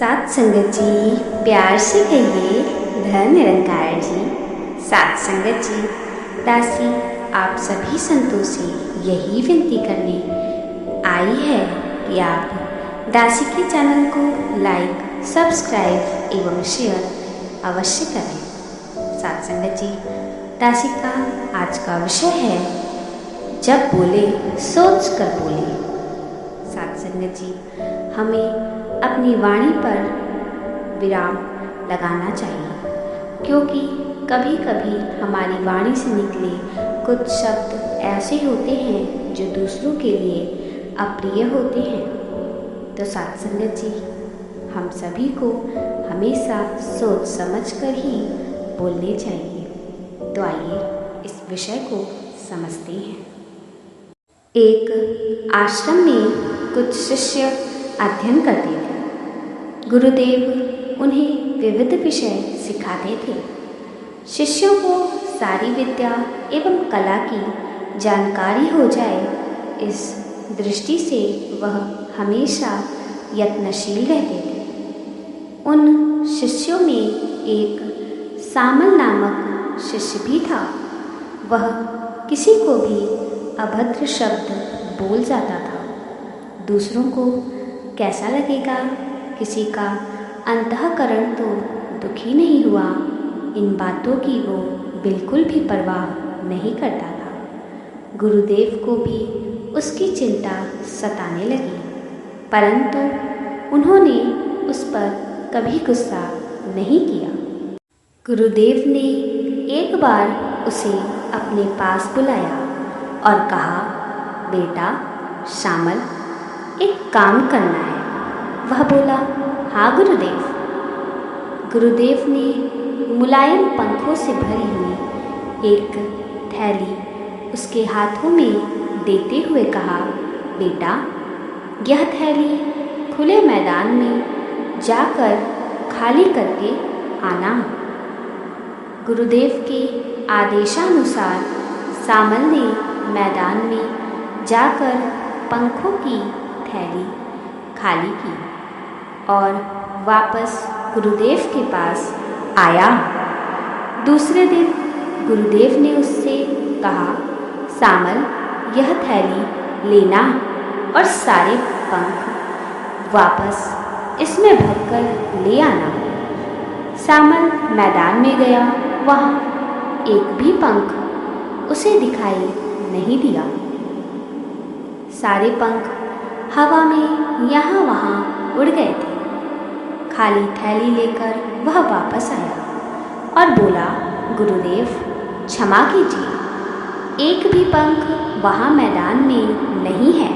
सात संगत जी, प्यार से कहिए धन निरंकार जी। सात संगत जी, दासी आप सभी संतों से यही विनती करने आई है कि आप दासी के चैनल को लाइक, सब्सक्राइब एवं शेयर अवश्य करें। सात संगत जी, दासी का आज का विषय है जब बोले सोच कर बोले। सात संगत जी, हमें अपनी वाणी पर विराम लगाना चाहिए, क्योंकि कभी कभी हमारी वाणी से निकले कुछ शब्द ऐसे होते हैं जो दूसरों के लिए अप्रिय होते हैं। तो सात संगत जी, हम सभी को हमेशा सोच समझ कर ही बोलने चाहिए। तो आइए इस विषय को समझते हैं। एक आश्रम में कुछ शिष्य अध्ययन करते थे। गुरुदेव उन्हें विविध विषय सिखाते थे। शिष्यों को सारी विद्या एवं कला की जानकारी हो जाए, इस दृष्टि से वह हमेशा यत्नशील रहते थे। उन शिष्यों में एक सामल नामक शिष्य भी था। वह किसी को भी अभद्र शब्द बोल जाता था। दूसरों को कैसा लगेगा, किसी का अंतःकरण तो दुखी नहीं हुआ, इन बातों की वो बिल्कुल भी परवाह नहीं करता था। गुरुदेव को भी उसकी चिंता सताने लगी, परंतु उन्होंने उस पर कभी गुस्सा नहीं किया। गुरुदेव ने एक बार उसे अपने पास बुलाया और कहा, बेटा श्यामल, एक काम करना है। वह बोला, हाँ गुरुदेव। गुरुदेव ने मुलायम पंखों से भरी हुई एक थैली उसके हाथों में देते हुए कहा, बेटा यह थैली खुले मैदान में जाकर खाली करके आना। गुरुदेव के आदेशानुसार श्यामल ने मैदान में जाकर पंखों की थैली खाली की और वापस गुरुदेव के पास आया। दूसरे दिन गुरुदेव ने उससे कहा, श्यामल यह थैली लेना और सारे पंख वापस इसमें भरकर ले आना। श्यामल मैदान में गया, वहाँ एक भी पंख उसे दिखाई नहीं दिया। सारे पंख हवा में यहाँ वहाँ उड़ गए थे। खाली थैली लेकर वह वापस आया और बोला, गुरुदेव क्षमा कीजिए, एक भी पंख वहाँ मैदान में नहीं है,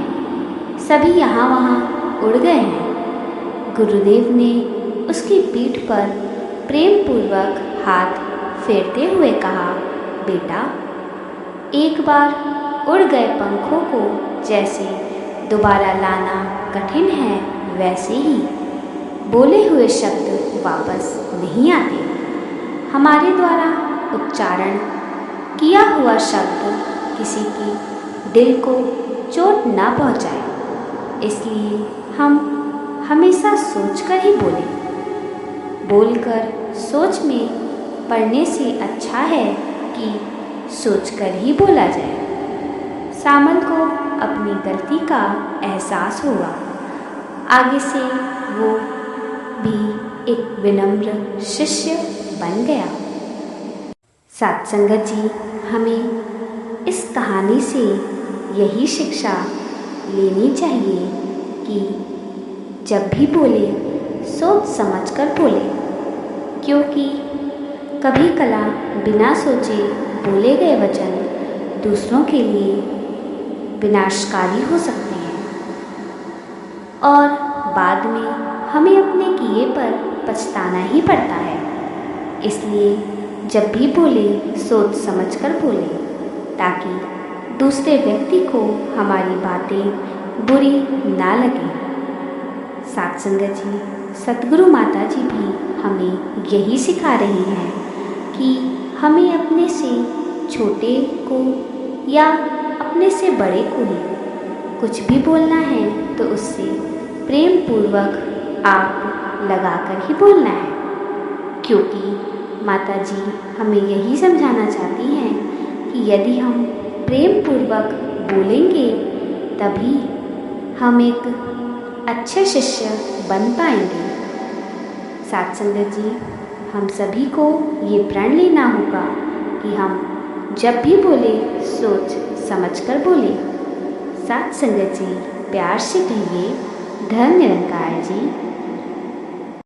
सभी यहाँ वहाँ उड़ गए हैं। गुरुदेव ने उसकी पीठ पर प्रेम पूर्वक हाथ फेरते हुए कहा, बेटा एक बार उड़ गए पंखों को जैसे दोबारा लाना कठिन है, वैसे ही बोले हुए शब्द वापस नहीं आते। हमारे द्वारा उच्चारण किया हुआ शब्द किसी की दिल को चोट ना पहुंचाए, इसलिए हम हमेशा सोचकर ही बोलें। बोलकर सोच में पड़ने से अच्छा है कि सोचकर ही बोला जाए। श्यामल को अपनी गलती का एहसास हुआ। आगे से वो भी एक विनम्र शिष्य बन गया। सात संगत जी, हमें इस कहानी से यही शिक्षा लेनी चाहिए कि जब भी बोले सोच समझ कर बोले, क्योंकि कभी कला बिना सोचे बोले गए वचन दूसरों के लिए विनाशकारी हो सकते हैं और बाद में हमें अपने किए पर पछताना ही पड़ता है। इसलिए जब भी बोले सोच समझकर बोले, ताकि दूसरे व्यक्ति को हमारी बातें बुरी ना लगे। सात संगत जी, सतगुरु माता जी भी हमें यही सिखा रही हैं कि हमें अपने से छोटे को या अपने से बड़े को ही कुछ भी बोलना है तो उससे प्रेम पूर्वक आप लगाकर ही बोलना है, क्योंकि माता जी हमें यही समझाना चाहती हैं कि यदि हम प्रेम पूर्वक बोलेंगे तभी हम एक अच्छे शिष्य बन पाएंगे। साथ संगत जी, हम सभी को ये प्रण लेना होगा कि हम जब भी बोले सोच समझकर बोले। साथ संगत जी, प्यार से कहिए, धन निरंकार जी